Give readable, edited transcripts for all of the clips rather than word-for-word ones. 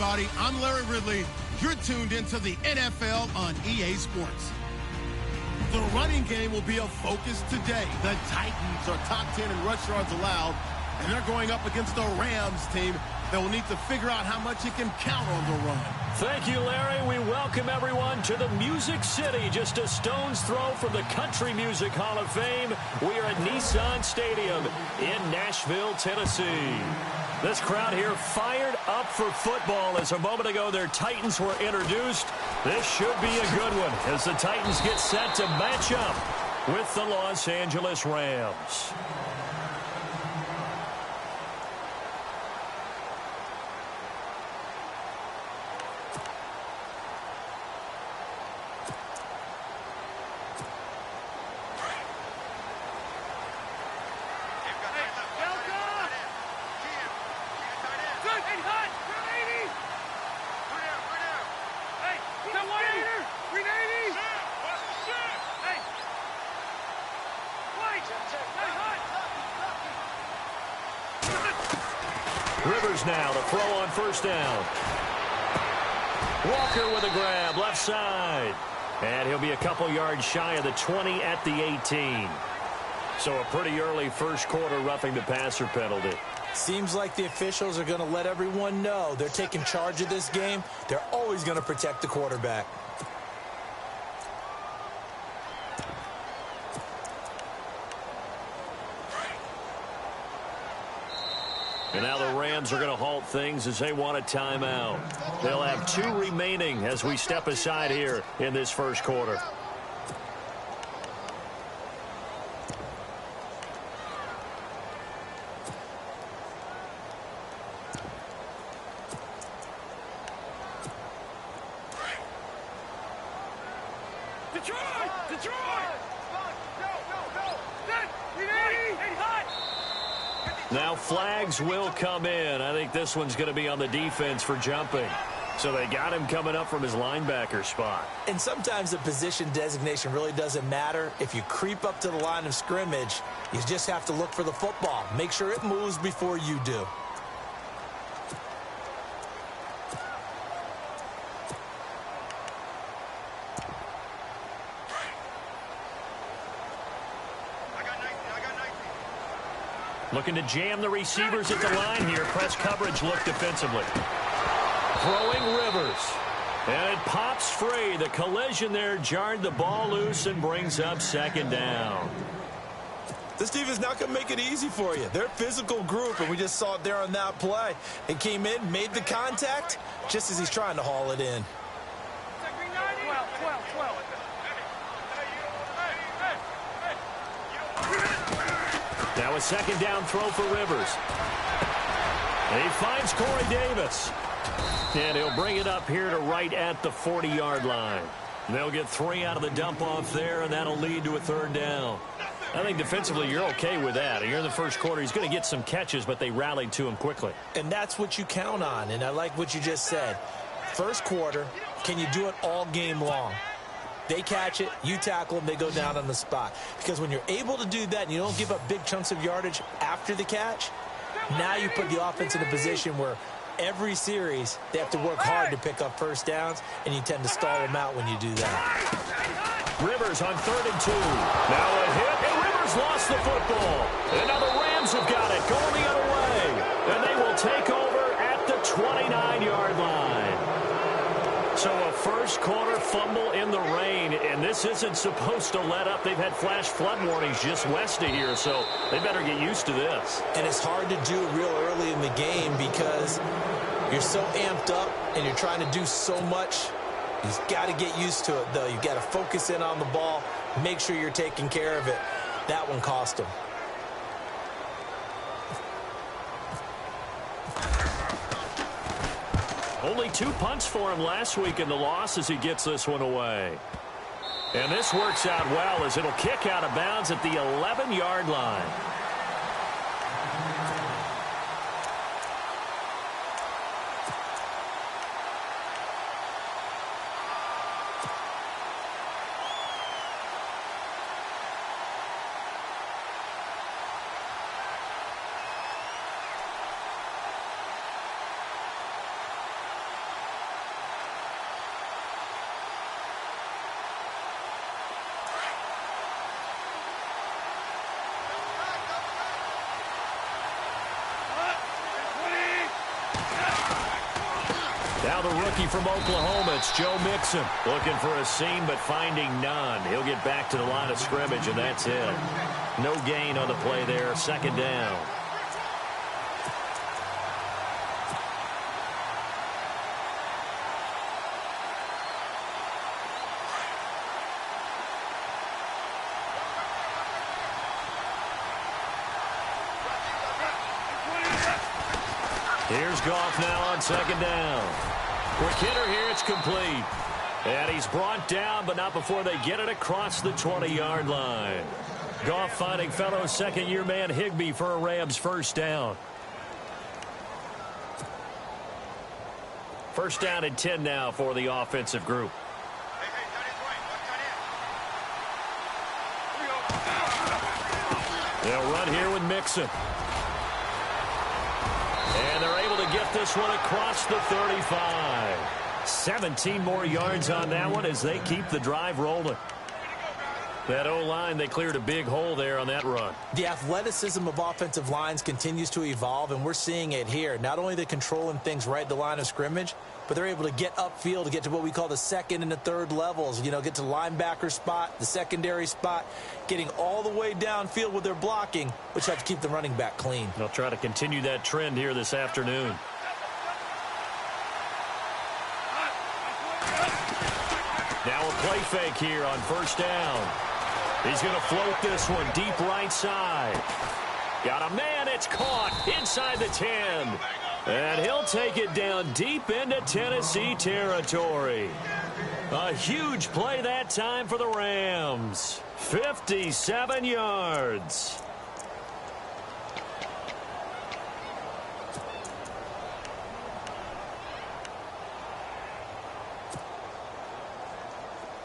everybody. I'm Larry Ridley. You're tuned into the NFL on EA Sports. The running game will be a focus today. The Titans are top 10 in rush yards allowed, and they're going up against the Rams team that will need to figure out how much it can count on the run. Thank you, Larry. We welcome everyone to the Music City, just a stone's throw from the Country Music Hall of Fame. We are at Nissan Stadium in Nashville, Tennessee. This crowd here fired up for football as a moment ago their Titans were introduced. This should be a good one as the Titans get set to match up with the Los Angeles Rams. Rivers now to throw on first down. Walker with a grab, left side. And he'll be a couple yards shy of the 20 at the 18. So a pretty early first quarter roughing the passer penalty. Seems like the officials are going to let everyone know they're taking charge of this game. They're always going to protect the quarterback. And now the Rams are going to halt things as they want a timeout. They'll have 2 remaining as we step aside here in this first quarter. Now flags will come in. I think this one's going to be on the defense for jumping. So they got him coming up from his linebacker spot. And sometimes the position designation really doesn't matter. If you creep up to the line of scrimmage, you just have to look for the football. Make sure it moves before you do. Looking to jam the receivers at the line here. Press coverage look defensively. Throwing Rivers. And it pops free. The collision there jarred the ball loose and brings up second down. This team is not going to make it easy for you. They're a physical group, and we just saw it there on that play. They came in, made the contact, just as he's trying to haul it in. Now a second down throw for Rivers. He finds Corey Davis. And he'll bring it up here to right at the 40-yard line. They'll get 3 out of the dump-off there, and that'll lead to a third down. I think defensively you're okay with that. Here in the first quarter, he's going to get some catches, but they rallied to him quickly. And that's what you count on, and I like what you just said. First quarter, can you do it all game long? They catch it, you tackle them, they go down on the spot. Because when you're able to do that and you don't give up big chunks of yardage after the catch, now you put the offense in a position where every series they have to work hard to pick up first downs, and you tend to stall them out when you do that. Rivers on 3rd and 2. Now a hit, and Rivers lost the football. And now the Rams have got it, going the other way. And they will take over at the 29-yard line. So a first quarter fumble in the rain, and this isn't supposed to let up. They've had flash flood warnings just west of here, so they better get used to this. And it's hard to do real early in the game because you're so amped up and you're trying to do so much. You've got to get used to it, though. You've got to focus in on the ball, make sure you're taking care of it. That one cost him. Only 2 punts for him last week in the loss as he gets this one away. And this works out well as it'll kick out of bounds at the 11-yard line. Now the rookie from Oklahoma, it's Joe Mixon. Looking for a seam, but finding none. He'll get back to the line of scrimmage, and that's it. No gain on the play there, second down. Here's Goff now on second down. Quick hitter here, it's complete. And he's brought down, but not before they get it across the 20-yard line. Goff finding fellow second-year man Higbee for a Rams first down. First down and 10 now for the offensive group. They'll run here with Mixon. And they're able to get this one across the 35. 17 more yards on that one as they keep the drive rolling. That O-line, they cleared a big hole there on that run. The athleticism of offensive lines continues to evolve, and we're seeing it here. Not only are they controlling things right at the line of scrimmage, but they're able to get upfield to get to what we call the second and the third levels. You know, get to the linebacker spot, the secondary spot, getting all the way downfield with their blocking, which have to keep the running back clean. They'll try to continue that trend here this afternoon. Now a play fake here on first down. He's going to float this one deep right side. Got a man, it's caught inside the 10. And he'll take it down deep into Tennessee territory. A huge play that time for the Rams. 57 yards.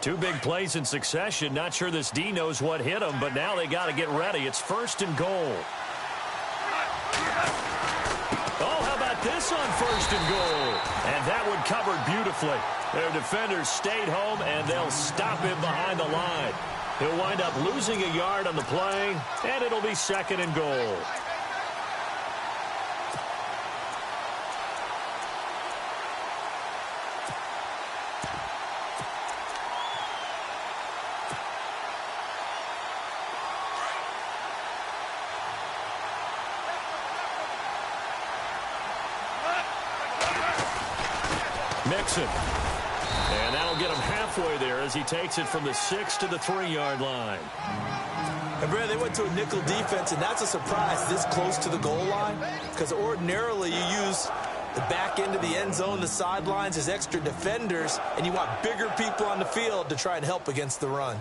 Two big plays in succession. Not sure this D knows what hit him, but now they got to get ready. It's first and goal. Oh, how about this on first and goal? And that one covered beautifully. Their defenders stayed home, and they'll stop him behind the line. He'll wind up losing a yard on the play, and it'll be second and goal. Mixon. And that'll get him halfway there as he takes it from the 6 to the 3-yard line. And Brad, they went to a nickel defense, and that's a surprise this close to the goal line, because ordinarily you use the back end of the end zone, the sidelines as extra defenders, and you want bigger people on the field to try and help against the run.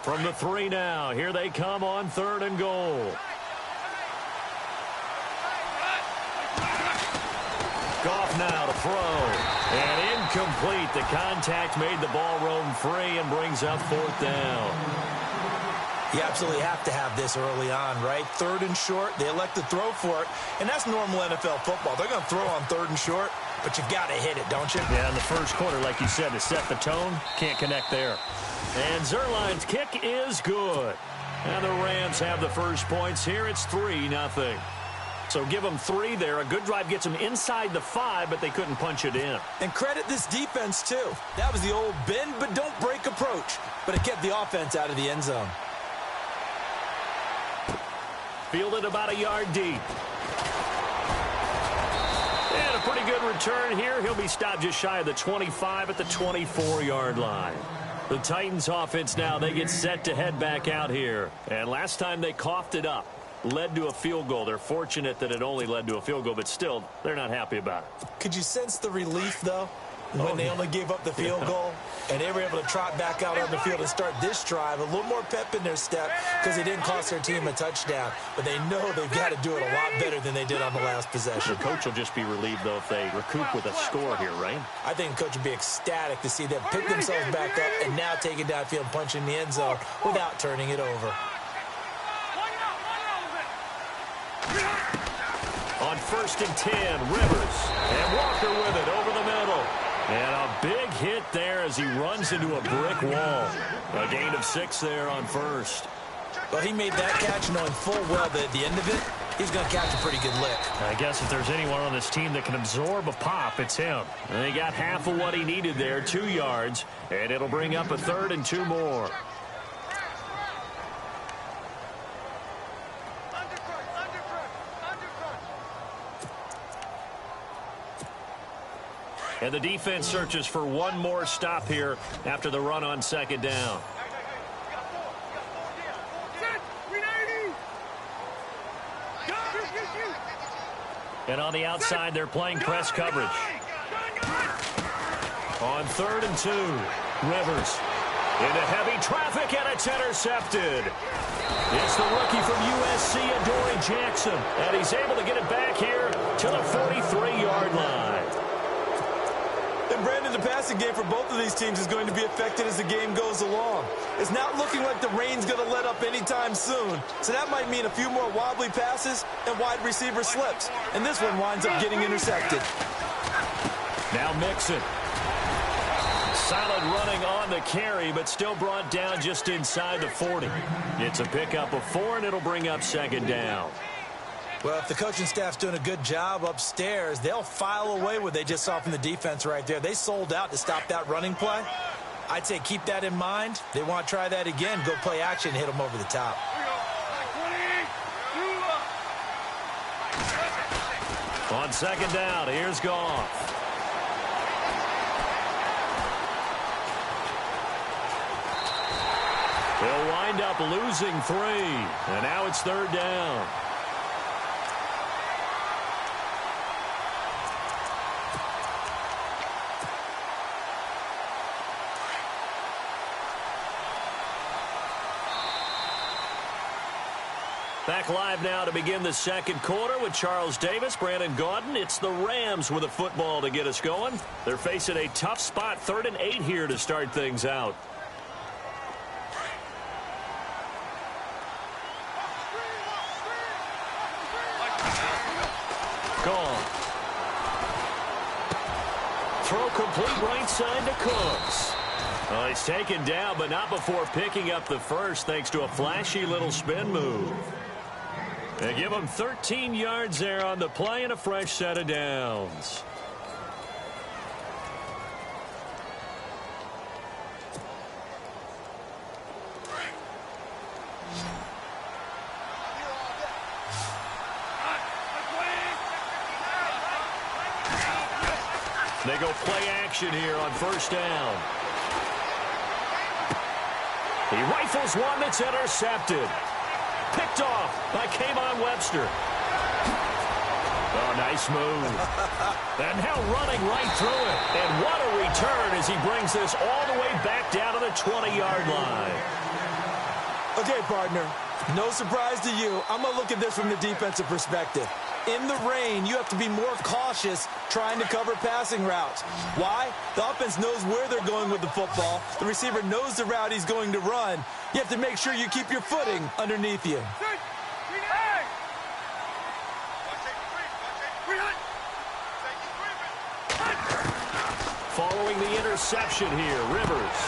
From the 3 now, here they come on third and goal. Goff now to throw. And incomplete. The contact made the ball roam free and brings up fourth down. You absolutely have to have this early on, right? Third and short, they elect to throw for it. And that's normal NFL football. They're going to throw on third and short, but you got to hit it, don't you? Yeah, in the first quarter, like you said, to set the tone, can't connect there. And Zerline's kick is good. And the Rams have the first points here. It's 3-0. So give them 3 there. A good drive gets them inside the 5, but they couldn't punch it in. And credit this defense, too. That was the old bend but don't break approach, but it kept the offense out of the end zone. Fielded about a yard deep. And a pretty good return here. He'll be stopped just shy of the 25 at the 24-yard line. The Titans offense now, they get set to head back out here. And last time they coughed it up. Led to a field goal. They're fortunate that it only led to a field goal, but still, they're not happy about it. Could you sense the relief, though, when they only gave up the field goal? And they were able to trot back out on the field and start this drive. A little more pep in their step because they didn't cost their team a touchdown. But they know they've got to do it a lot better than they did on the last possession. The coach will just be relieved, though, if they recoup with a score here, right? I think the coach would be ecstatic to see them pick themselves back up and now take it downfield and punch in the end zone without turning it over. On first and 10, Rivers. And Walker with it over the middle. And a big hit there as he runs into a brick wall. A gain of 6 there on first. Well, he made that catch knowing full well that at the end of it, he's going to catch a pretty good lick. I guess if there's anyone on this team that can absorb a pop, it's him. And he got half of what he needed there, 2 yards, and it'll bring up a 3rd and 2 more. And the defense searches for one more stop here after the run on 2nd down. And on the outside, they're playing press coverage. On 3rd and 2, Rivers into heavy traffic, and it's intercepted. It's the rookie from USC, Adoree Jackson, and he's able to get it back here to the 43-yard line. And Brandon, the passing game for both of these teams is going to be affected as the game goes along. It's not looking like the rain's going to let up anytime soon. So that might mean a few more wobbly passes and wide receiver slips. And this one winds up getting intercepted. Now Mixon. Solid running on the carry, but still brought down just inside the 40. It's a pickup of 4, and it'll bring up 2nd down. Well, if the coaching staff's doing a good job upstairs, they'll file away what they just saw from the defense right there. They sold out to stop that running play. I'd say keep that in mind. They want to try that again. Go play action and hit them over the top. On 2nd down, here's Goff. They'll wind up losing 3, and now it's 3rd down. Back live now to begin the 2nd quarter with Charles Davis, Brandon Gaudin. It's the Rams with a football to get us going. They're facing a tough spot, 3rd and 8 here to start things out. Gone. Throw complete right side to Cooks. Well, he's taken down, but not before picking up the first thanks to a flashy little spin move. They give him 13 yards there on the play and a fresh set of downs. They go play action here on 1st down. He rifles one that's intercepted. Picked off by Kayvon Webster. Oh, nice move. And now running right through it. And what a return as he brings this all the way back down to the 20-yard line. Okay, partner, no surprise to you. I'm going to look at this from the defensive perspective. In the rain, you have to be more cautious trying to cover passing routes. Why? The offense knows where they're going with the football. The receiver knows the route he's going to run. You have to make sure you keep your footing underneath you. Following the interception here, Rivers.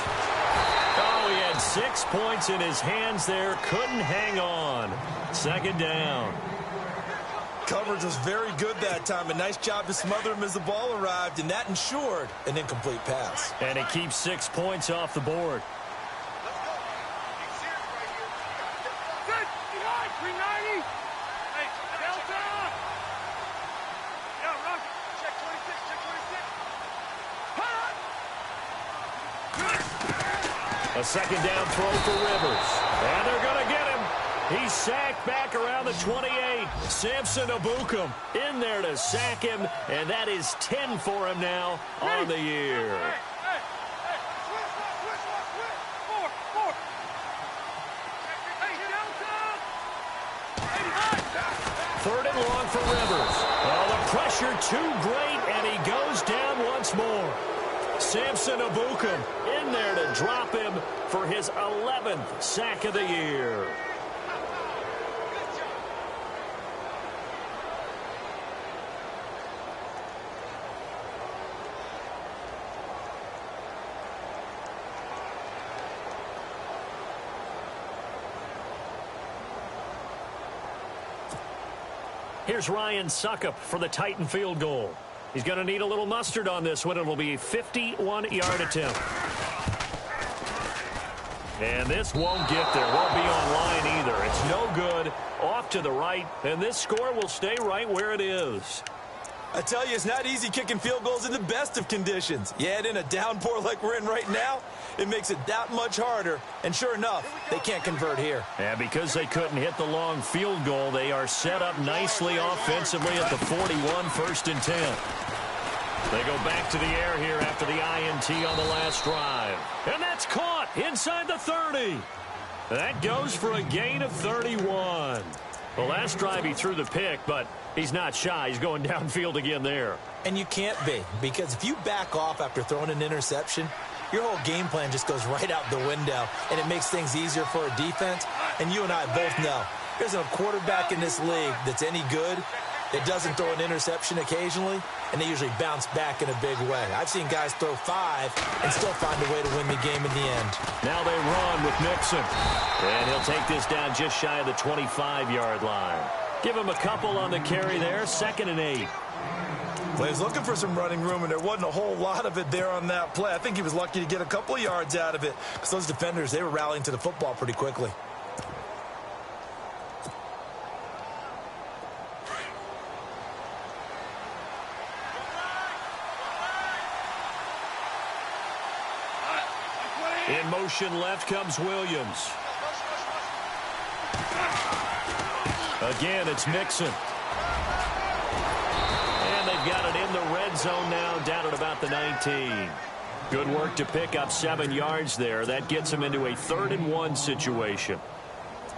Oh, he had 6 points in his hands there. Couldn't hang on. 2nd down. Coverage was very good that time. A nice job to smother him as the ball arrived, and that ensured an incomplete pass. And it keeps 6 points off the board. A 2nd down throw for Rivers. And they're going to get him. He's sacked back around the 28. Samson Ebukam in there to sack him, and that is 10 for him now on the year. Third and long for Rivers. Oh, the pressure too great, and he goes down once more. Samson Ebukam in there to drop him for his 11th sack of the year. Here's Ryan Suckup for the Titan field goal. He's going to need a little mustard on this one. It will be a 51-yard attempt. And this won't get there. Won't be on line either. It's no good. Off to the right. And this score will stay right where it is. I tell you, it's not easy kicking field goals in the best of conditions. You add in a downpour like we're in right now, it makes it that much harder. And sure enough, they can't convert here. And because they couldn't hit the long field goal, they are set up nicely offensively at the 41, 1st and 10. They go back to the air here after the INT on the last drive. And that's caught inside the 30. That goes for a gain of 31. The last drive he threw the pick, but he's not shy. He's going downfield again there. And you can't be, because if you back off after throwing an interception, your whole game plan just goes right out the window, and it makes things easier for a defense. And you and I both know there's a quarterback in this league that's any good that doesn't throw an interception occasionally, and they usually bounce back in a big way. I've seen guys throw 5 and still find a way to win the game in the end. Now they run with Mixon. And he'll take this down just shy of the 25-yard line. Give him a couple on the carry there, 2nd and 8. Well, he was looking for some running room, and there wasn't a whole lot of it there on that play. I think he was lucky to get a couple of yards out of it, because those defenders, they were rallying to the football pretty quickly. In motion left comes Williams. Again, it's Mixon. And they've got it in the red zone now, down at about the 19. Good work to pick up 7 yards there. That gets them into a 3rd and 1 situation.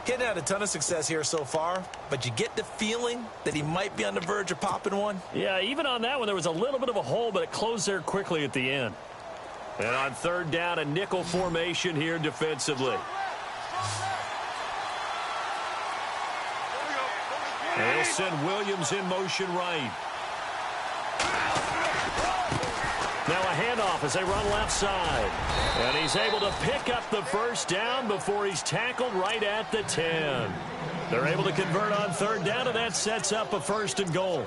Getting had a ton of success here so far, but you get the feeling that he might be on the verge of popping one. Yeah, even on that one, there was a little bit of a hole, but it closed there quickly at the end. And on 3rd down, a nickel formation here defensively. They'll send Williams in motion right. Now a handoff as they run left side. And he's able to pick up the 1st down before he's tackled right at the 10. They're able to convert on 3rd down, and that sets up a 1st and goal.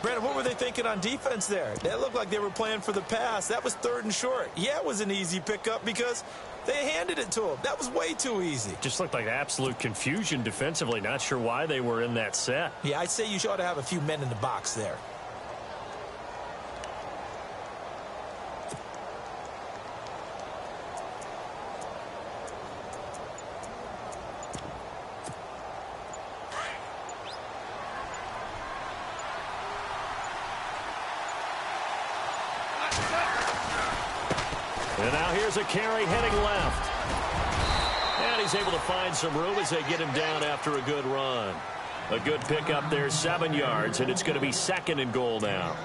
Brandon, what were they thinking on defense there? That looked like they were playing for the pass. That was 3rd and short. Yeah, it was an easy pickup because they handed it to him. That was way too easy. Just looked like absolute confusion defensively. Not sure why they were in that set. Yeah, I'd say you ought to have a few men in the box there. And now here's a carry heading left. And he's able to find some room as they get him down after a good run. A good pickup there, 7 yards, and it's going to be 2nd and goal now.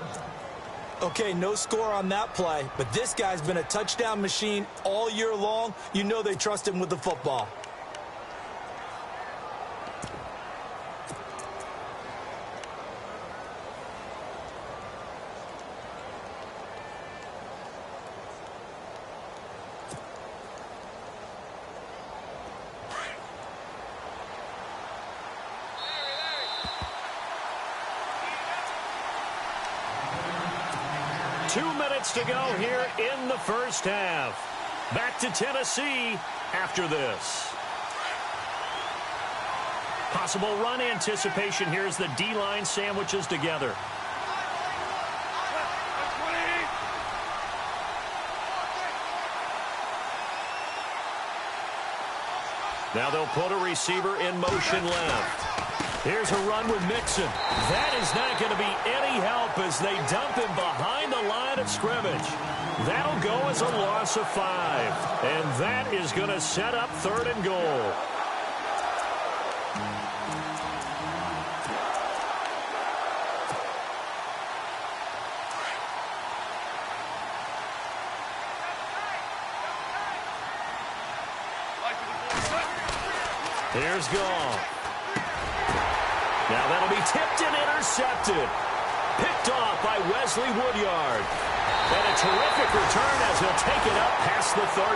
Okay, no score on that play, but this guy's been a touchdown machine all year long. You know they trust him with the football. To go here in the 1st half. Back to Tennessee after this. Possible run anticipation here as the D-line sandwiches together. Now they'll put a receiver in motion left. Here's a run with Mixon. That is not going to be any help as they dump him behind the line of scrimmage. That'll go as a loss of 5. And that is going to set up 3rd and goal. Here's Goff. Now that'll be tipped and intercepted. Picked off by Wesley Woodyard. And a terrific return as he'll take it up past the 35.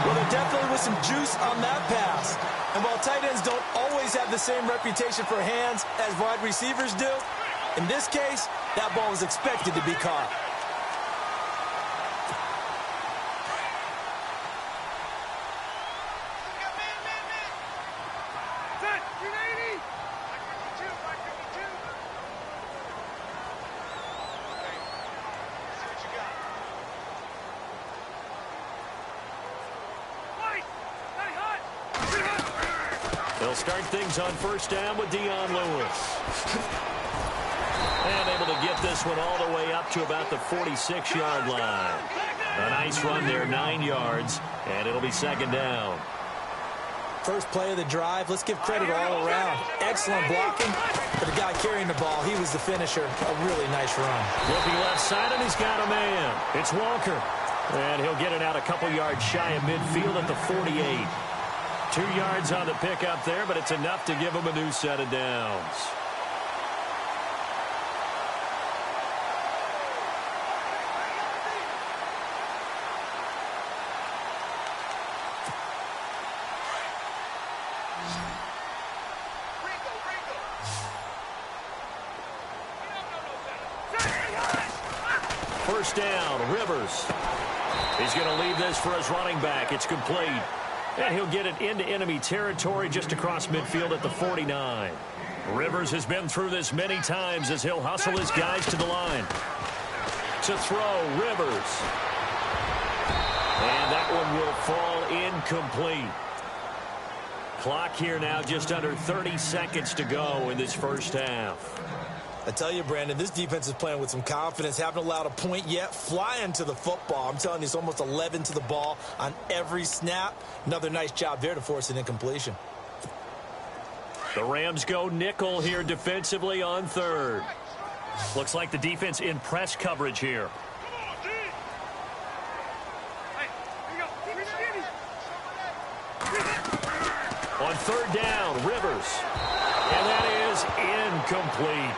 Well, there definitely was some juice on that pass. And while tight ends don't always have the same reputation for hands as wide receivers do, in this case, that ball was expected to be caught. They'll start things on first down with Dion Lewis. And able to get this one all the way up to about the 46-yard line. A nice run there, 9 yards, and it'll be second down. First play of the drive. Let's give credit all around. Excellent blocking for the guy carrying the ball. He was the finisher. A really nice run. Looking left side, and he's got a man. It's Walker. And he'll get it out a couple yards shy of midfield at the 48. 2 yards on the pickup there, but it's enough to give him a new set of downs. First down, Rivers. He's going to leave this for his running back. It's complete. And he'll get it into enemy territory just across midfield at the 49. Rivers has been through this many times as he'll hustle his guys to the line. To throw, Rivers. And that one will fall incomplete. Clock here now just under 30 seconds to go in this first half. I tell you, Brandon, this defense is playing with some confidence. Haven't allowed a point yet. Flying to the football. I'm telling you, it's almost 11 to the ball on every snap. Another nice job there to force an incompletion. The Rams go nickel here defensively on third. Looks like the defense in press coverage here. On third down, Rivers. And that is incomplete.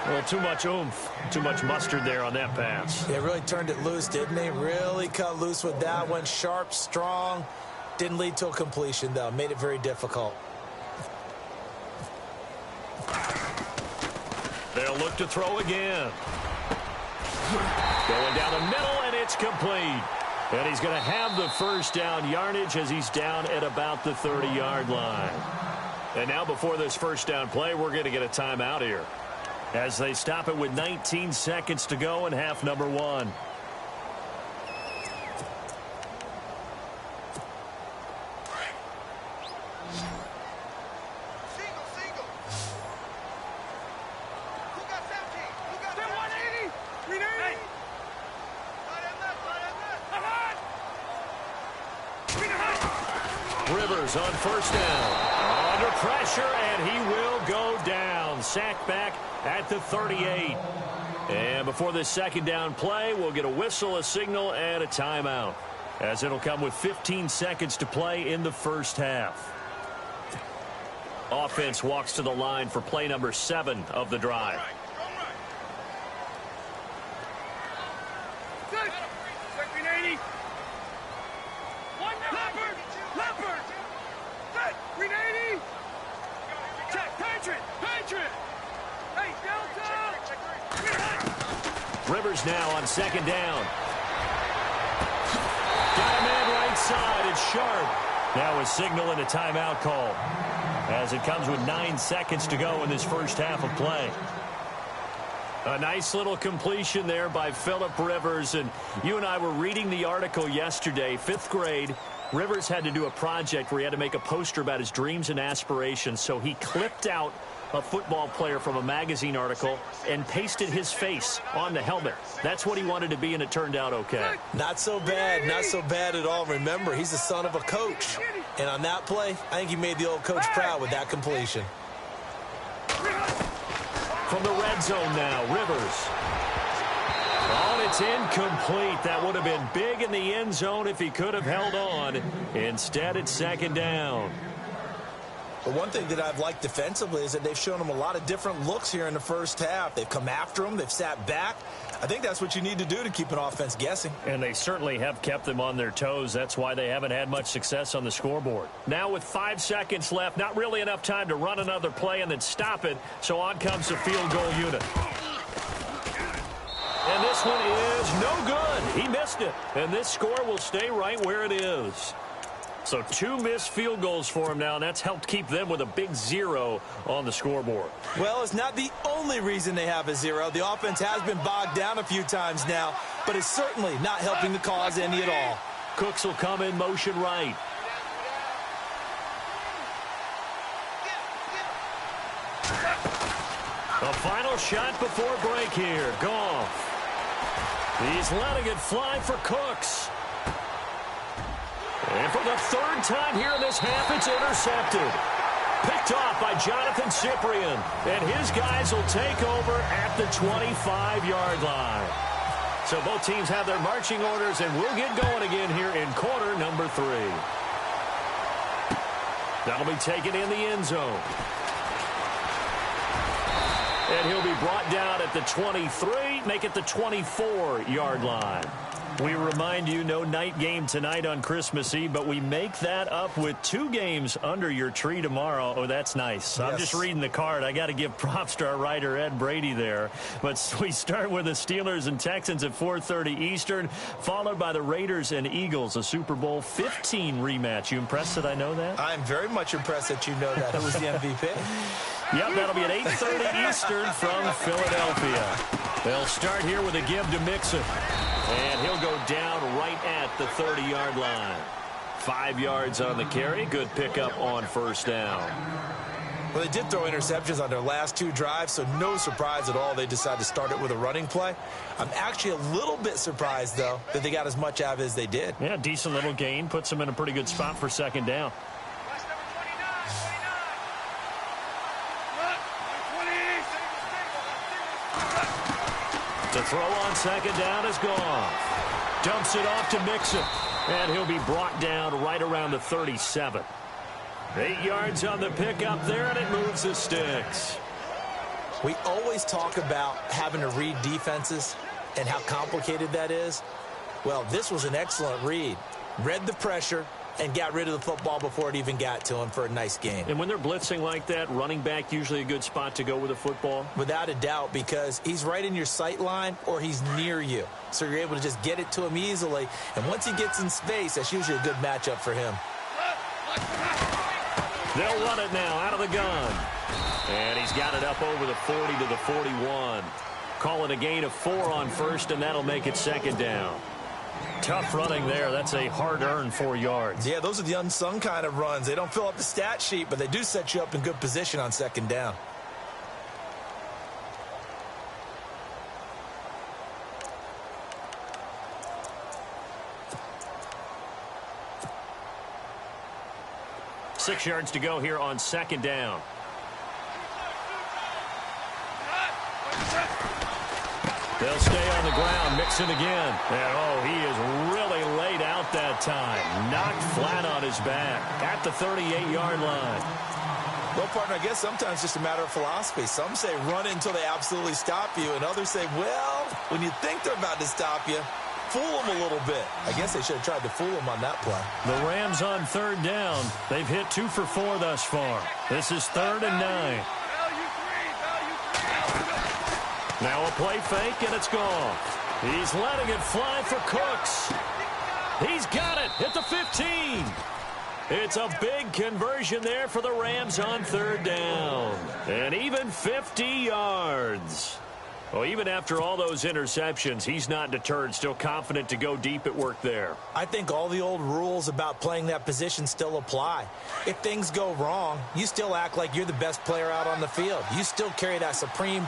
Well, too much oomph, too much mustard there on that pass. They really turned it loose, didn't they? Really cut loose with that one. Sharp, strong. Didn't lead to a completion, though. Made it very difficult. They'll look to throw again. Going down the middle, and it's complete. And he's going to have the first down yardage as he's down at about the 30-yard line. And now before this first down play, we're going to get a timeout here, as they stop it with 19 seconds to go in half number one. Rivers on first down. Under pressure, and he will go down. Sacked back at the 38. And before this second down play, we'll get a whistle, a signal, and a timeout, as it'll come with 15 seconds to play in the first half. Offense walks to the line for play number 7 of the drive. Rivers now on second down. Got a man right side. It's Sharp. Now a signal and a timeout call, as it comes with 9 seconds to go in this first half of play. A nice little completion there by Phillip Rivers. And you and I were reading the article yesterday, 5th grade. Rivers had to do a project where he had to make a poster about his dreams and aspirations. So he clipped out a football player from a magazine article and pasted his face on the helmet. That's what he wanted to be, and it turned out okay. Not so bad. Not so bad at all. Remember, he's the son of a coach. And on that play, I think he made the old coach proud with that completion. From the red zone now, Rivers. Oh, it's incomplete. That would have been big in the end zone if he could have held on. Instead, it's second down. But one thing that I've liked defensively is that they've shown them a lot of different looks here in the first half. They've come after them. They've sat back. I think that's what you need to do to keep an offense guessing. And they certainly have kept them on their toes. That's why they haven't had much success on the scoreboard. Now with 5 seconds left, not really enough time to run another play and then stop it. So on comes the field goal unit. And this one is no good. He missed it. And this score will stay right where it is. So 2 missed field goals for him now, and that's helped keep them with a big 0 on the scoreboard. Well, it's not the only reason they have a 0. The offense has been bogged down a few times now, but it's certainly not helping the cause any at all. Cooks will come in motion right. A final shot before break here. Goff. He's letting it fly for Cooks. And for the 3rd time here in this half, it's intercepted. Picked off by Jonathan Cyprien. And his guys will take over at the 25-yard line. So both teams have their marching orders, and we'll get going again here in quarter number 3. That'll be taken in the end zone. And he'll be brought down at the 23, make it the 24-yard line. We remind you, no night game tonight on Christmas Eve, but we make that up with 2 games under your tree tomorrow. Oh, that's nice. Yes. I'm just reading the card. I got to give props to our writer, Ed Brady, there. But we start with the Steelers and Texans at 4:30 Eastern, followed by the Raiders and Eagles, a Super Bowl 15 rematch. You impressed that I know that? I'm very much impressed that you know that. It was the MVP. Yep, that'll be at 8:30 Eastern from Philadelphia. They'll start here with a give to Mixon. And he'll go down right at the 30-yard line. 5 yards on the carry. Good pickup on first down. Well, they did throw interceptions on their last 2 drives, so no surprise at all they decided to start it with a running play. I'm actually a little bit surprised, though, that they got as much out of it as they did. Yeah, decent little gain. Puts them in a pretty good spot for second down. The throw on second down is gone. Dumps it off to Mixon. And he'll be brought down right around the 37. 8 yards on the pickup there, and it moves the sticks. We always talk about having to read defenses and how complicated that is. Well, this was an excellent read. Read the pressure and got rid of the football before it even got to him for a nice game. And when they're blitzing like that, running back usually a good spot to go with the football? Without a doubt, because he's right in your sight line or he's near you. So you're able to just get it to him easily. And once he gets in space, that's usually a good matchup for him. They'll run it now out of the gun. And he's got it up over the 40 to the 41. Call it a gain of 4 on first, and that'll make it second down. Tough running there. That's a hard-earned 4 yards. Yeah, those are the unsung kind of runs. They don't fill up the stat sheet, but they do set you up in good position on second down. Six yards to go here on second down. They'll stay on the ground. Mixon again. And, oh, he is really laid out that time. Knocked flat on his back at the 38-yard line. Well, partner, I guess sometimes it's just a matter of philosophy. Some say run it until they absolutely stop you, and others say, well, when you think they're about to stop you, fool them a little bit. I guess they should have tried to fool them on that play. The Rams on third down. They've hit 2 for 4 thus far. This is 3rd and 9. Now a play fake, and it's gone. He's letting it fly for Cooks. He's got it at the 15. It's a big conversion there for the Rams on third down. And even 50 yards. Well, even after all those interceptions, he's not deterred, still confident to go deep at work there. I think all the old rules about playing that position still apply. If things go wrong, you still act like you're the best player out on the field. You still carry that supreme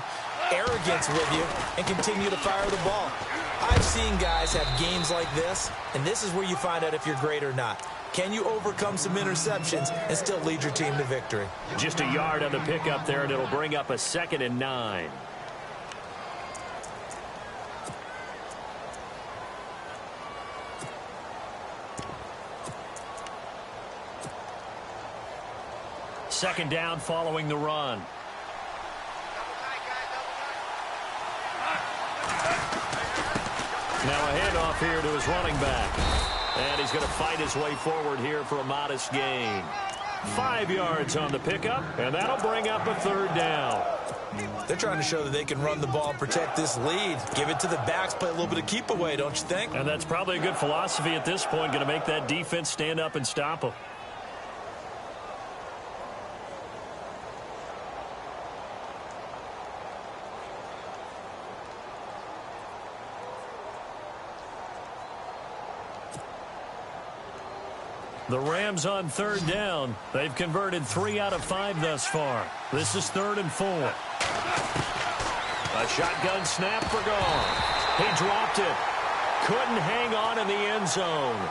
arrogance with you and continue to fire the ball. I've seen guys have games like this, and this is where you find out if you're great or not. Can you overcome some interceptions and still lead your team to victory? Just a yard on the pickup there, and it'll bring up a 2nd and 9. second down following the run. Now a handoff here to his running back. And he's going to fight his way forward here for a modest gain. 5 yards on the pickup, and that'll bring up a third down. They're trying to show that they can run the ball and protect this lead. Give it to the backs, play a little bit of keep away, don't you think? And that's probably a good philosophy at this point, going to make that defense stand up and stop them. The Rams on third down. They've converted 3 out of 5 thus far. This is 3rd and 4. A shotgun snap for gone. He dropped it. Couldn't hang on in the end zone.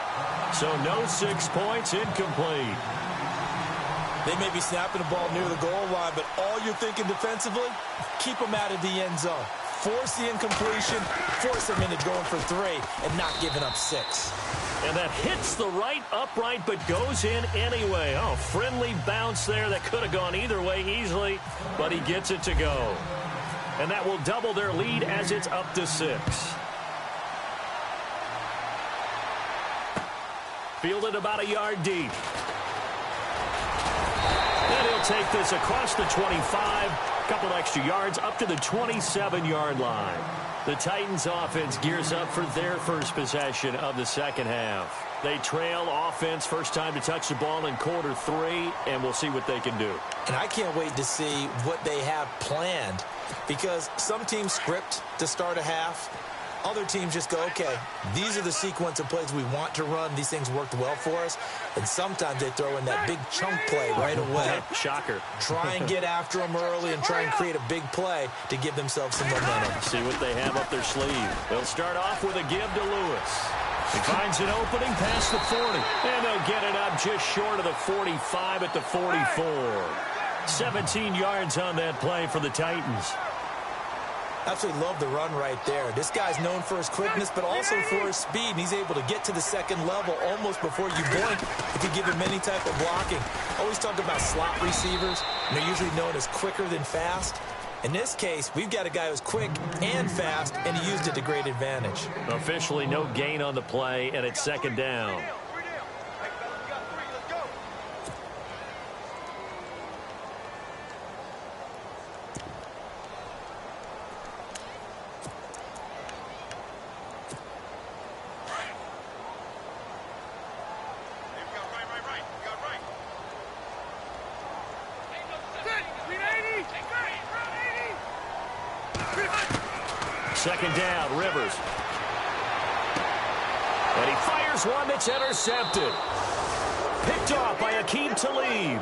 So no 6 points, incomplete. They may be snapping the ball near the goal line, but all you're thinking defensively, keep them out of the end zone. Force the incompletion, force them into going for 3, and not giving up 6. And that hits the right upright but goes in anyway. Oh, friendly bounce there that could have gone either way easily, but he gets it to go. And that will double their lead as it's up to 6. Fielded about a yard deep. And he'll take this across the 25. Couple extra yards up to the 27-yard line. The Titans offense gears up for their first possession of the second half. They trail offense first time to touch the ball in quarter 3, and we'll see what they can do. And I can't wait to see what they have planned, because some teams script to start a half. Other teams just go, okay, these are the sequence of plays we want to run. These things worked well for us. And sometimes they throw in that big chunk play right away. Shocker. Try and get after them early and try and create a big play to give themselves some momentum. See what they have up their sleeve. They'll start off with a give to Lewis. He finds an opening past the 40. And they'll get it up just short of the 45 at the 44. 17 yards on that play for the Titans. Absolutely love the run right there. This guy's known for his quickness, but also for his speed. And he's able to get to the second level almost before you blink if you give him any type of blocking. Always talk about slot receivers, and they're usually known as quicker than fast. In this case, we've got a guy who's quick and fast, and he used it to great advantage. Officially no gain on the play, and it's second down. Second down, Rivers. And he fires one that's intercepted. Picked off by Aqib Talib.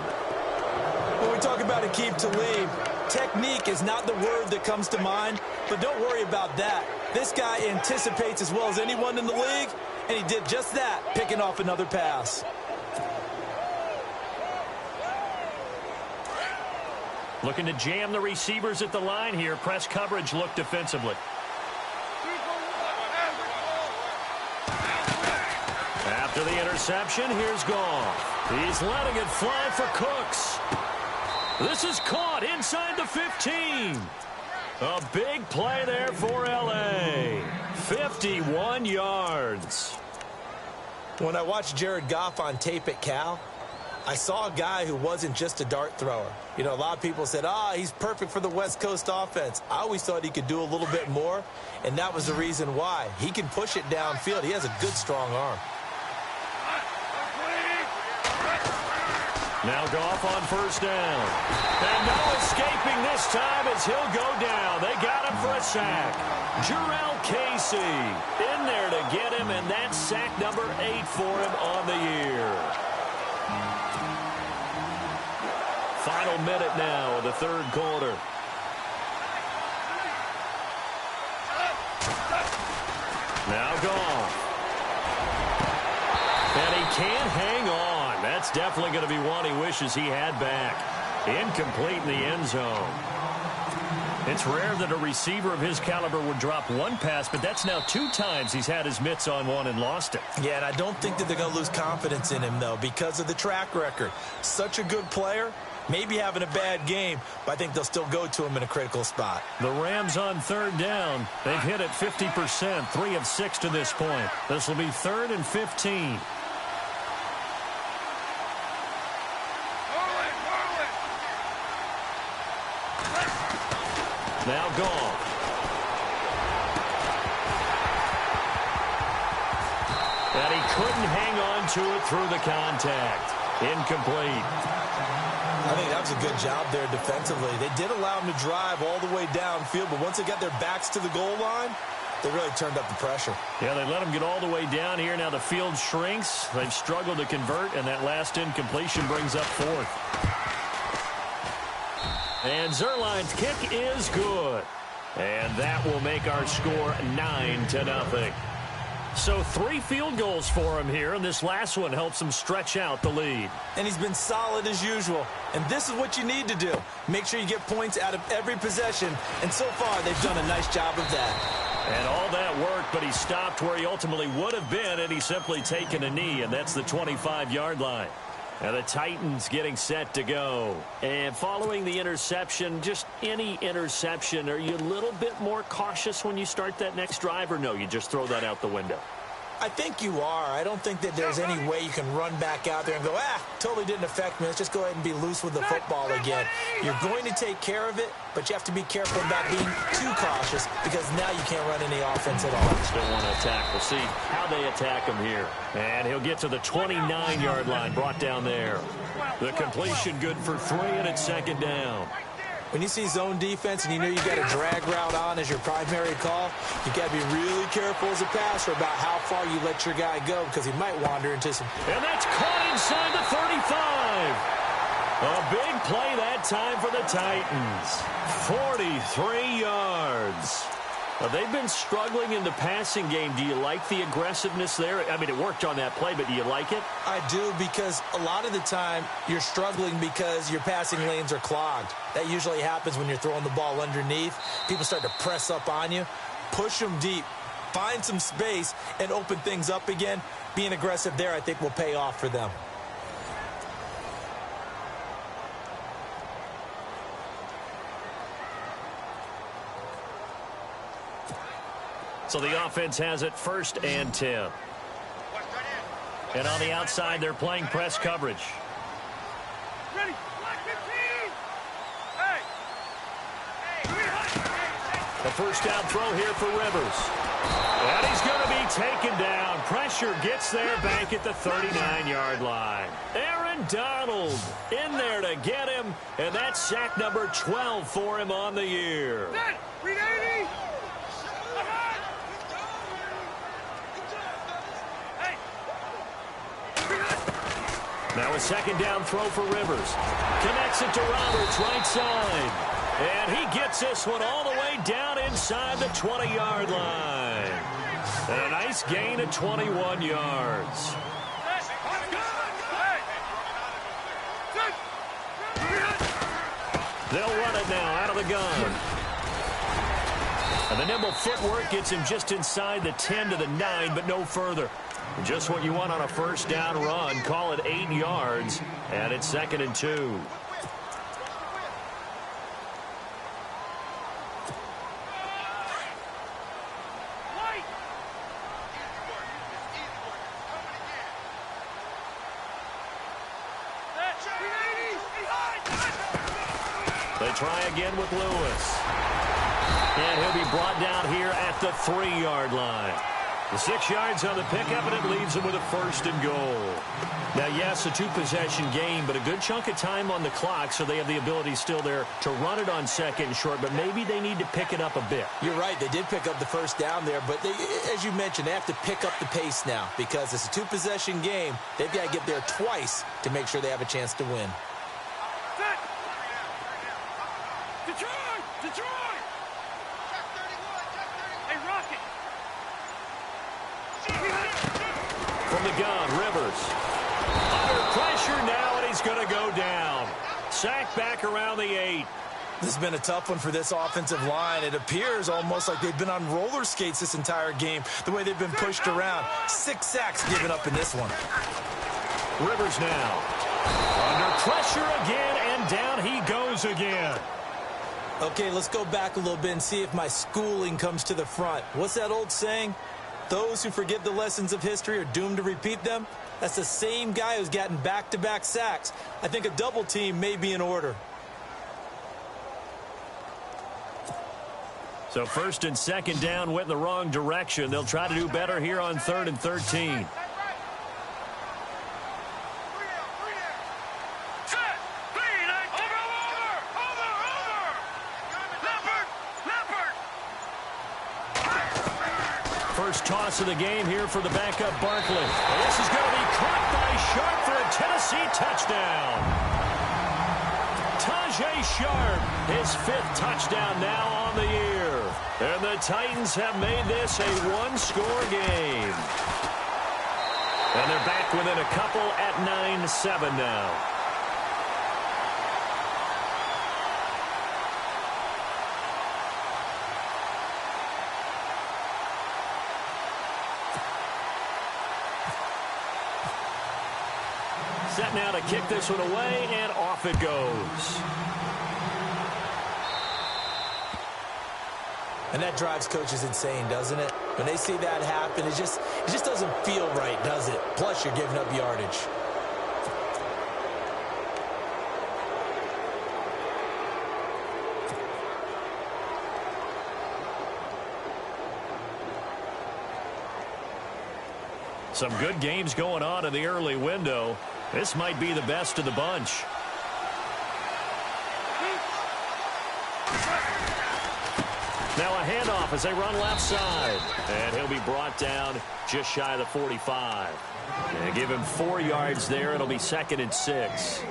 When we talk about Aqib Talib, technique is not the word that comes to mind, but don't worry about that. This guy anticipates as well as anyone in the league, and he did just that, picking off another pass. Looking to jam the receivers at the line here. Press coverage look defensively. After the interception, here's Goff. He's letting it fly for Cooks. This is caught inside the 15. A big play there for L.A. 51 yards. When I watched Jared Goff on tape at Cal, I saw a guy who wasn't just a dart thrower. You know, a lot of people said, he's perfect for the West Coast offense. I always thought he could do a little bit more, and that was the reason why. He can push it downfield. He has a good, strong arm. Now Goff on first down. And no escaping this time as he'll go down. They got him for a sack. Jurrell Casey in there to get him, and that's sack number 8 for him on the year. Final minute now of the third quarter. Now Goff. And he can't hang on. That's definitely going to be one he wishes he had back. Incomplete in the end zone. It's rare that a receiver of his caliber would drop one pass, but that's now 2 times he's had his mitts on one and lost it. Yeah, and I don't think that they're going to lose confidence in him, though, because of the track record. Such a good player, maybe having a bad game, but I think they'll still go to him in a critical spot. The Rams on third down. They've hit it 50%, 3 of 6 to this point. This will be 3rd and 15. Now gone. And he couldn't hang on to it through the contact. Incomplete. I think that was a good job there defensively. They did allow him to drive all the way downfield, but once they got their backs to the goal line, they really turned up the pressure. Yeah, they let him get all the way down here. Now the field shrinks. They've struggled to convert, and that last incompletion brings up 4th. And Zerline's kick is good. And that will make our score 9-0. So 3 field goals for him here, and this last one helps him stretch out the lead. And he's been solid as usual. And this is what you need to do. Make sure you get points out of every possession. And so far, they've done a nice job of that. And all that worked, but he stopped where he ultimately would have been, and he's simply taken a knee, and that's the 25-yard line. And the Titans getting set to go. And following the interception, just any interception, are you a little bit more cautious when you start that next drive, or no, you just throw that out the window? I think you are. I don't think that there's any way you can run back out there and go, totally didn't affect me. Let's just go ahead and be loose with the football again. You're going to take care of it, but you have to be careful about being too cautious because now you can't run any offense at all. Still want to attack. We'll see how they attack him here. And he'll get to the 29-yard line, brought down there. The completion good for 3, and it's 2nd down. When you see zone defense and you know you got a drag route on as your primary call, you got to be really careful as a passer about how far you let your guy go because he might wander into some. And that's caught inside the 35. A big play that time for the Titans. 43 yards. Now, they've been struggling in the passing game. Do you like the aggressiveness there? I mean, it worked on that play, but do you like it? I do, because a lot of the time you're struggling because your passing lanes are clogged. That usually happens when you're throwing the ball underneath. People start to press up on you. Push them deep. Find some space and open things up again. Being aggressive there, I think, will pay off for them. So the offense has it 1st and 10. And on the outside, they're playing press coverage. Ready. The first down throw here for Rivers. And he's going to be taken down. Pressure gets there back at the 39-yard line. Aaron Donald in there to get him. And that's sack number 12 for him on the year. Now a 2nd down throw for Rivers. Connects it to Roberts, right side. And he gets this one all the way down inside the 20-yard line. And a nice gain of 21 yards. They'll run it now out of the gun. And the nimble footwork gets him just inside the 10 to the 9, but no further. Just what you want on a first down run. Call it 8 yards, and it's 2nd and 2. They try again with Lewis. And he'll be brought down here at the 3-yard line. The 6 yards on the pickup, and it leaves him with a 1st and goal. Now, yes, a 2-possession game, but a good chunk of time on the clock, so they have the ability still there to run it on 2nd and short, but maybe they need to pick it up a bit. You're right. They did pick up the first down there, but they, as you mentioned, they have to pick up the pace now because it's a 2-possession game. They've got to get there twice to make sure they have a chance to win. Detroit! Hey, Rocket! From the gun, Rivers. Under pressure now, and he's going to go down. Sacked back around the 8. This has been a tough one for this offensive line. It appears almost like they've been on roller skates this entire game, the way they've been pushed around. 6 sacks given up in this one. Rivers now. Under pressure again, and down he goes again. Okay, let's go back a little bit and see if my schooling comes to the front. What's that old saying? Those who forget the lessons of history are doomed to repeat them. That's the same guy who's gotten back-to-back sacks. I think a double team may be in order. So first and second down went in the wrong direction. They'll try to do better here on 3rd and 13. First toss of the game here for the backup Barkley. And this is going to be caught by Sharp for a Tennessee touchdown. Tajay Sharp, his 5th touchdown now on the year. And the Titans have made this a one-score game. And they're back within a couple at 9-7 now. Set now to kick this one away, and off it goes. And that drives coaches insane, doesn't it? When they see that happen, it just doesn't feel right, does it? Plus, you're giving up yardage. Some good games going on in the early window. This might be the best of the bunch. Now a handoff as they run left side. And he'll be brought down just shy of the 45. And give him 4 yards there. It'll be 2nd and 6.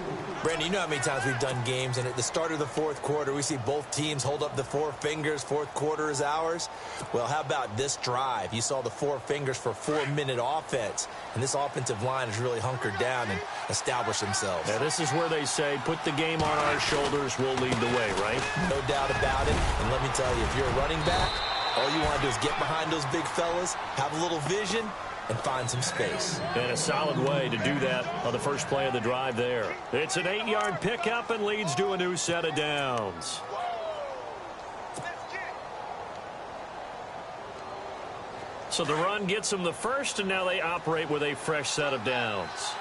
Brandon, you know how many times we've done games, and at the start of the 4th quarter, we see both teams hold up the 4 fingers, 4th quarter is ours. Well, how about this drive? You saw the 4 fingers for 4-minute offense, and this offensive line has really hunkered down and established themselves. Yeah, this is where they say, put the game on our shoulders, we'll lead the way, right? No doubt about it, and let me tell you, if you're a running back, all you want to do is get behind those big fellas, have a little vision, and find some space. And a solid way to do that on the first play of the drive there. It's an 8-yard pickup and leads to a new set of downs. So the run gets them the first, and now they operate with a fresh set of downs.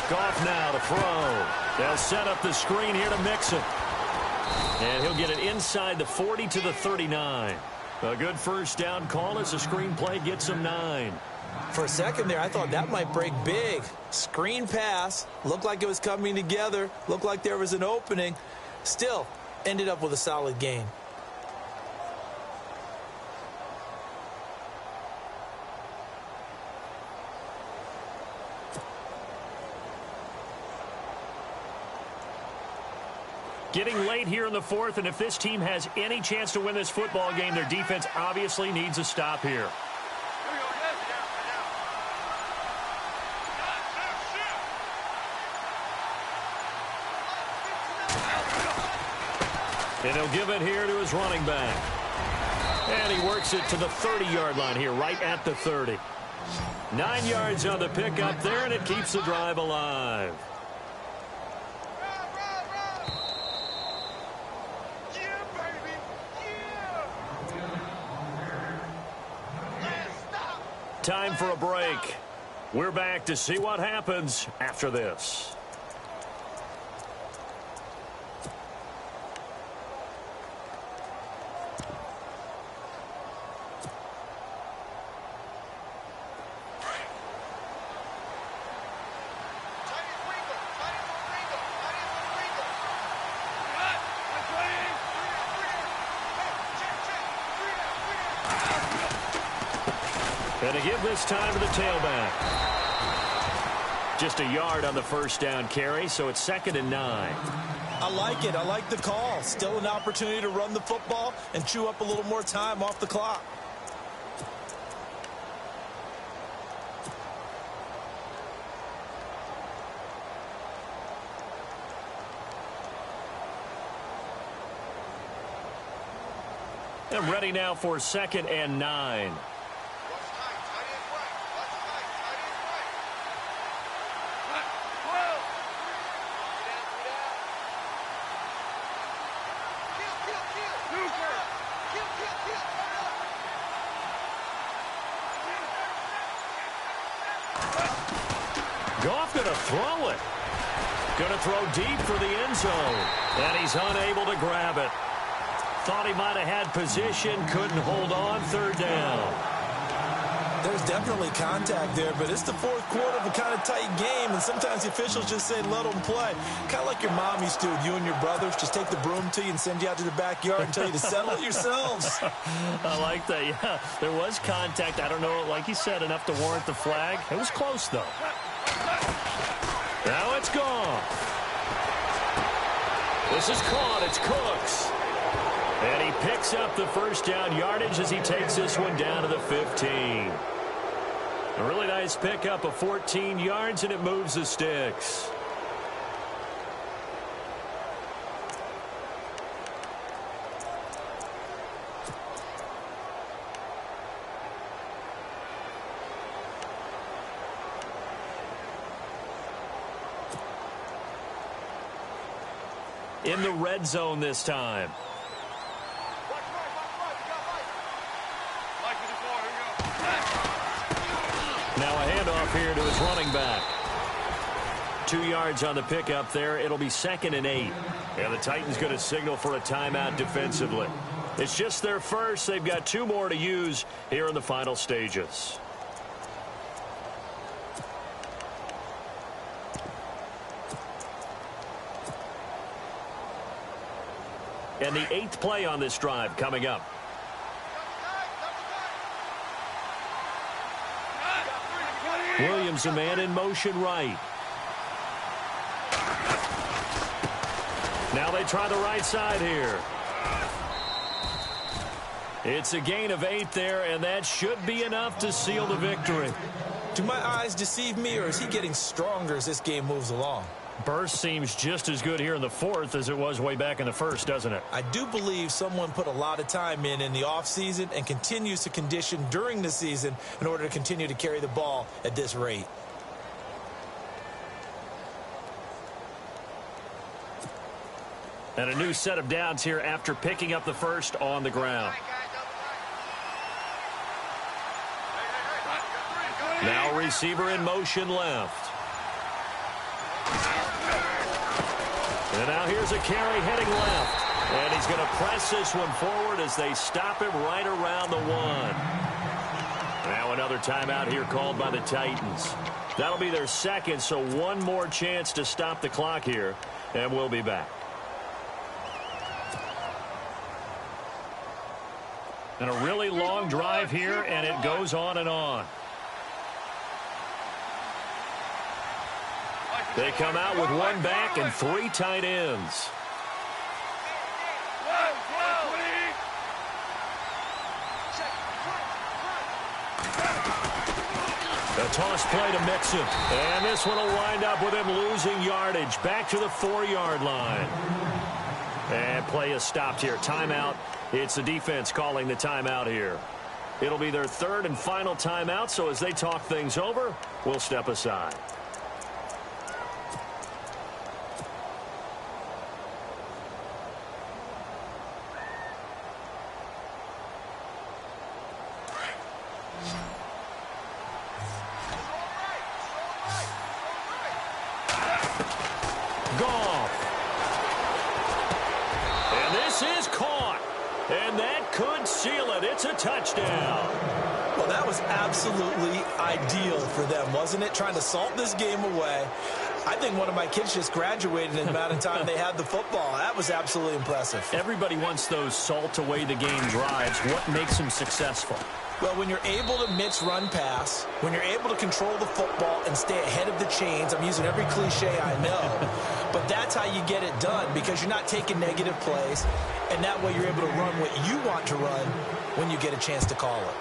Goff now to throw. They'll set up the screen here to Mixon. And he'll get it inside the 40 to the 39. A good first down call as the screen play gets him 9. For a second there, I thought that might break big. Screen pass. Looked like it was coming together. Looked like there was an opening. Still, ended up with a solid gain. Getting late here in the 4th, and if this team has any chance to win this football game, their defense obviously needs a stop here. And he'll give it here to his running back. And he works it to the 30-yard line here, right at the 30. 9 yards on the pickup there, and it keeps the drive alive. Time for a break. We're back to see what happens after this. And to give this time to the tailback. Just a yard on the first down carry, so it's 2nd and 9. I like it. I like the call. Still an opportunity to run the football and chew up a little more time off the clock. And ready now for 2nd and 9. Goff going to throw it. Going to throw deep for the end zone. And he's unable to grab it. Thought he might have had position, couldn't hold on, 3rd down. There's definitely contact there, but it's the 4th quarter of a kind of tight game, and sometimes the officials just say, let them play. Kind of like your mom used to with you and your brothers. Just take the broom to you and send you out to the backyard and tell you to settle it yourselves. I like that, yeah. There was contact. I don't know, like you said, enough to warrant the flag. It was close, though. Now it's gone. This is caught. It's Cooks. And he picks up the 1st down yardage as he takes this one down to the 15. A really nice pickup of 14 yards, and it moves the sticks. In the red zone this time. Now a handoff here to his running back. 2 yards on the pickup there. It'll be 2nd and 8. And the Titans going to signal for a timeout defensively. It's just their first. They've got 2 more to use here in the final stages. And the 8th play on this drive coming up. Williams, a man in motion right. Now they try the right side here. It's a gain of 8 there, and that should be enough to seal the victory. Do my eyes deceive me, or is he getting stronger as this game moves along? Burst seems just as good here in the 4th as it was way back in the 1st, doesn't it? I do believe someone put a lot of time in the offseason and continues to condition during the season in order to continue to carry the ball at this rate. And a new set of downs here after picking up the 1st on the ground. Now receiver in motion left. And now here's a carry heading left. And he's going to press this one forward as they stop him right around the 1. Now another timeout here called by the Titans. That'll be their 2nd, so 1 more chance to stop the clock here. And we'll be back. And a really long drive here, and it goes on and on. They come out with 1 back and 3 tight ends. A toss play to Mixon. And this one will wind up with him losing yardage. Back to the 4-yard line. And play is stopped here. Timeout. It's the defense calling the timeout here. It'll be their 3rd and final timeout, so as they talk things over, we'll step aside. Goff. And this is caught. And that could seal it. It's a touchdown. Well, that was absolutely ideal for them, wasn't it? Trying to salt this game away. I think one of my kids just graduated in the amount of time they had the football. That was absolutely impressive. Everybody wants those salt away the game drives. What makes them successful? Well, when you're able to mix run pass, when you're able to control the football and stay ahead of the chains, I'm using every cliche I know, but that's how you get it done, because you're not taking negative plays, and that way you're able to run what you want to run when you get a chance to call it.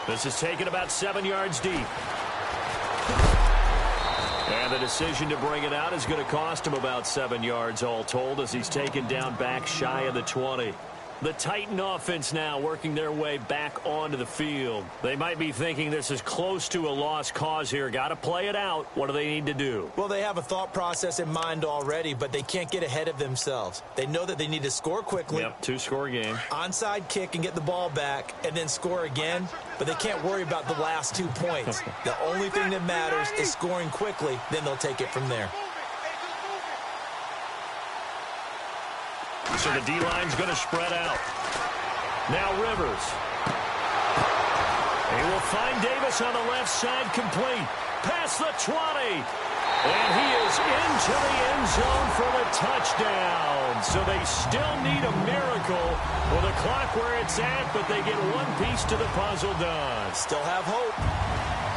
This is taken about 7 yards deep. And And the decision to bring it out is going to cost him about 7 yards all told as he's taken down back shy of the 20. The Titan offense now working their way back onto the field. They might be thinking this is close to a lost cause here. Got to play it out. What do they need to do? Well, they have a thought process in mind already, but they can't get ahead of themselves. They know that they need to score quickly. Yep, two-score game. Onside kick and get the ball back and then score again, but they can't worry about the last 2 points. The only thing that matters is scoring quickly, then they'll take it from there. So the D-line's going to spread out. Now Rivers. He will find Davis on the left side complete. Past the 20. And he is into the end zone for the touchdown. So they still need a miracle with the clock where it's at, but they get one piece to the puzzle done. Still have hope.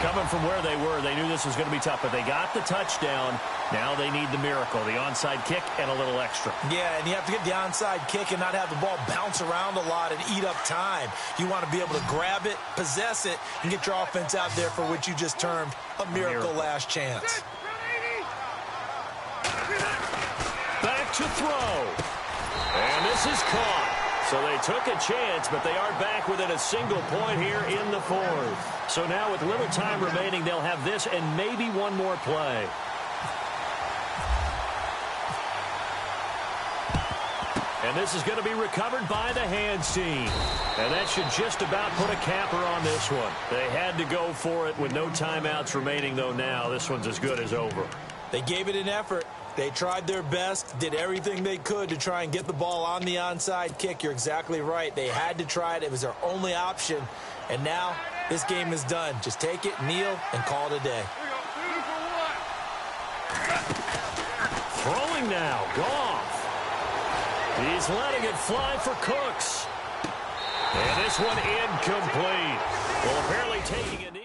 Coming from where they were, they knew this was going to be tough, but they got the touchdown. Now they need the miracle, the onside kick and a little extra. Yeah, and you have to get the onside kick and not have the ball bounce around a lot and eat up time. You want to be able to grab it, possess it, and get your offense out there for what you just termed a miracle last chance. Back to throw. And this is caught. So they took a chance, but they are back within a single point here in the fourth. So now with little time remaining, they'll have this and maybe one more play. And this is going to be recovered by the hands team. And that should just about put a capper on this one. They had to go for it with no timeouts remaining, though now this one's as good as over. They gave it an effort. They tried their best, did everything they could to try and get the ball on the onside kick. You're exactly right. They had to try it. It was their only option. And now this game is done. Just take it, kneel, and call it a day. Throwing now, Goff. He's letting it fly for Cooks. And this one incomplete. Well, apparently taking a knee.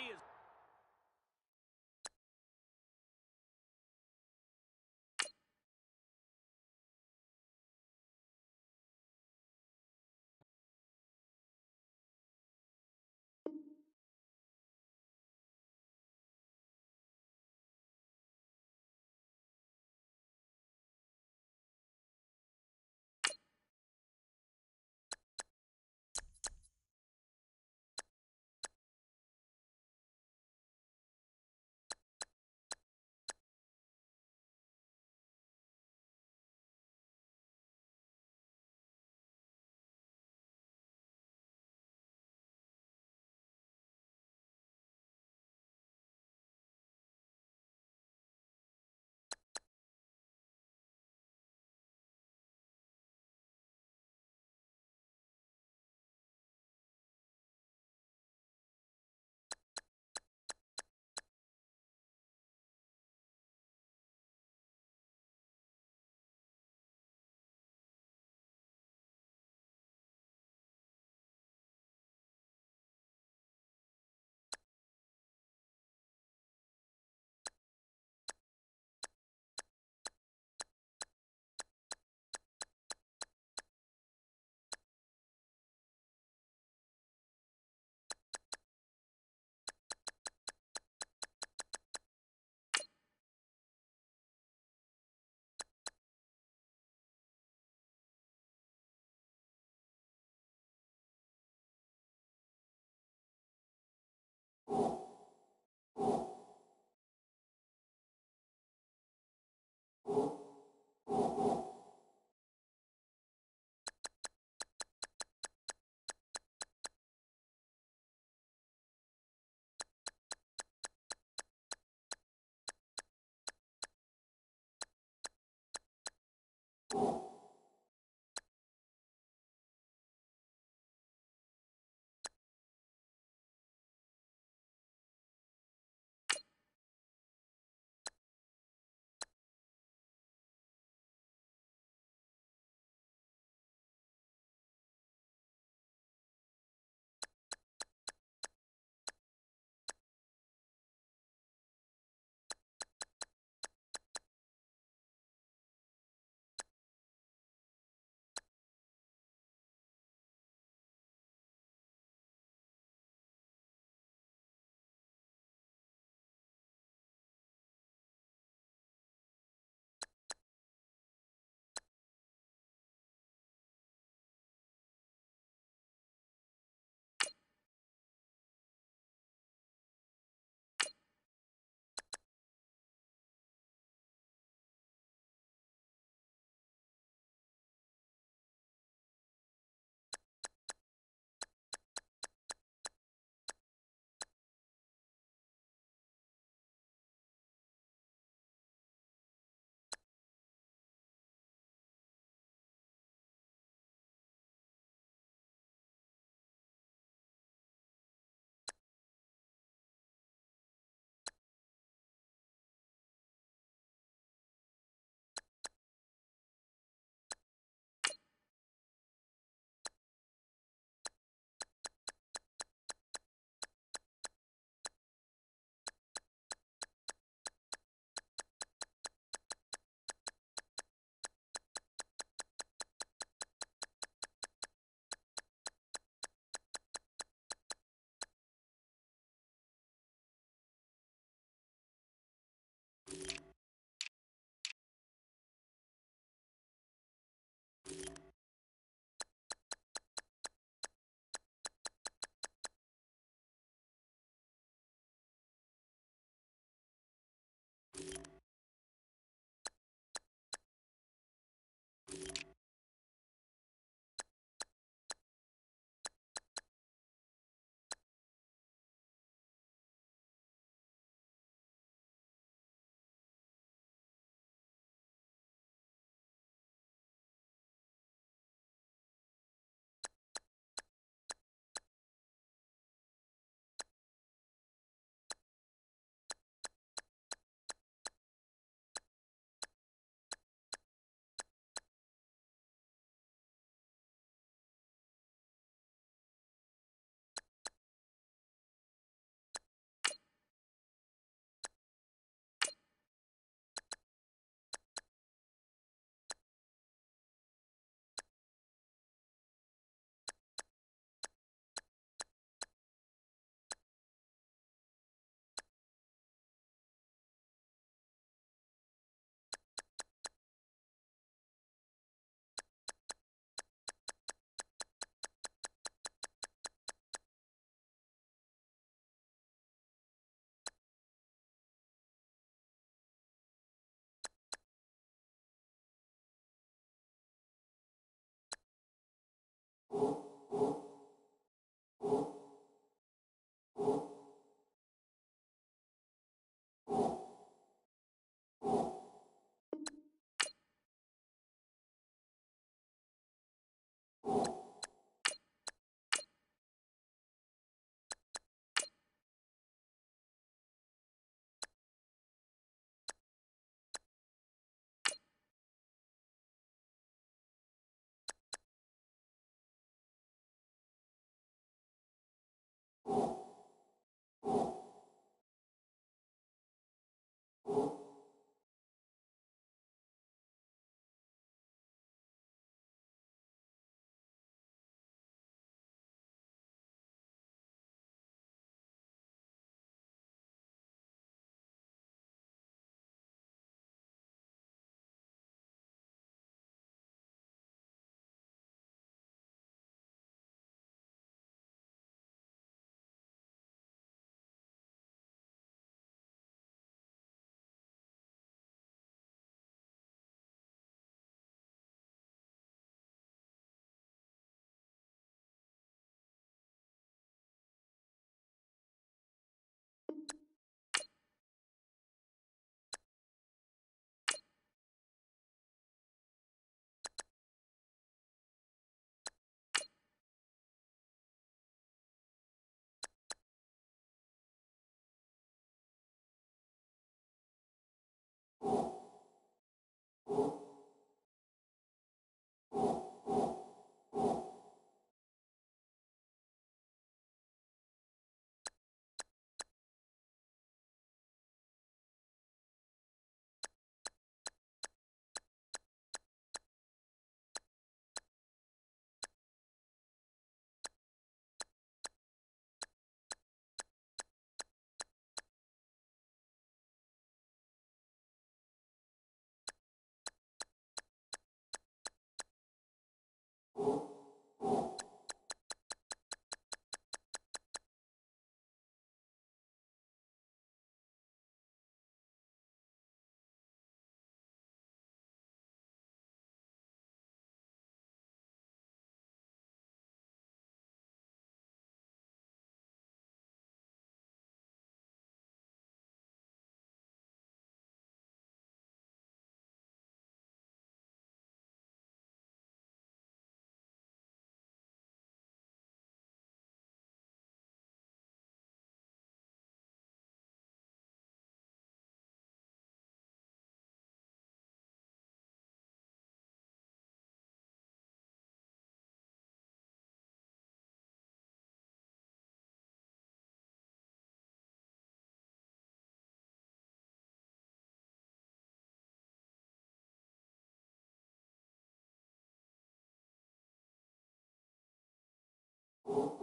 You